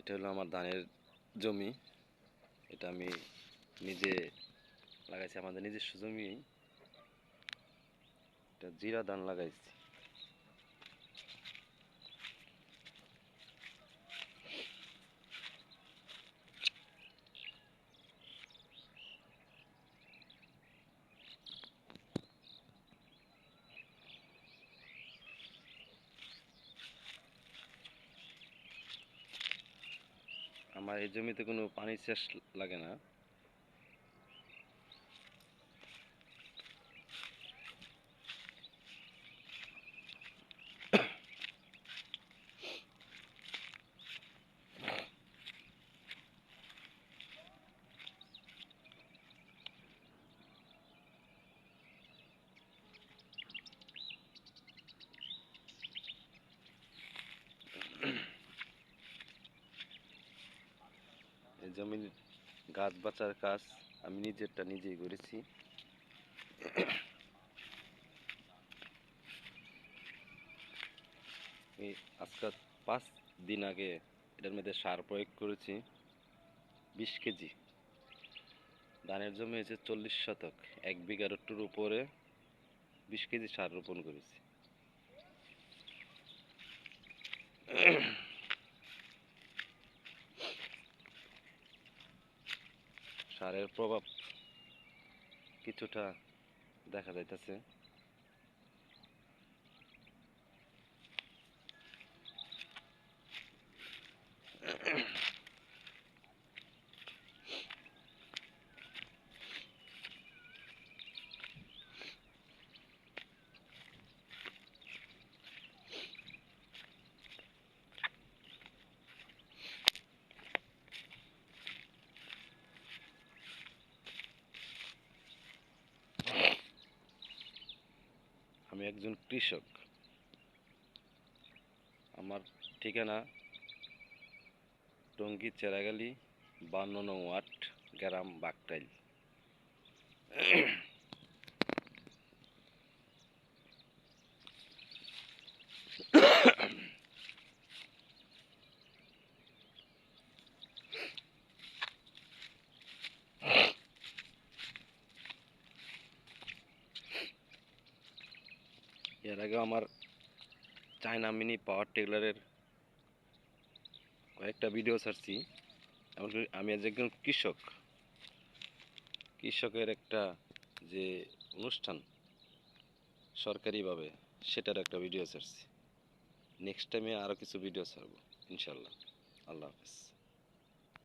এটা হলো আমার ধানের জমি। এটা আমি নিজে লাগাইছি, আমাদের নিজস্ব জমি। এটা জিরা ধান লাগাইছি। আমার এই জমিতে কোনো পানির সেচ লাগে না। এই জমির গাছ বাঁচার কাজ আমি নিজেরটা নিজেই করেছি। এই আজকে 5 দিন আগে এটার মধ্যে সার প্রয়োগ করেছি 20 কেজি। ধানের জমি হয়েছে 40 শতক, 1 বিঘার একটুর উপরে 20 কেজি সার রোপণ করেছি। সারের প্রভাব কিছুটা দেখা যাইতেছে। আমি একজন কৃষক। আমার ঠিকানা টঙ্গী চেরাগালি 52 নং ওয়ার্ড, গ্রাম বাকটাইল। এর আগে আমার চায়না মিনি পাওয়ার টেলারের কয়েকটা ভিডিও ছাড়ছি। আমি আজ একজন কৃষক, কৃষকের একটা যে অনুষ্ঠান সরকারিভাবে, সেটার একটা ভিডিও ছাড়ছি। নেক্সট টাইমে আরও কিছু ভিডিও ছাড়বো ইনশাল্লাহ। আল্লাহ হাফেজ।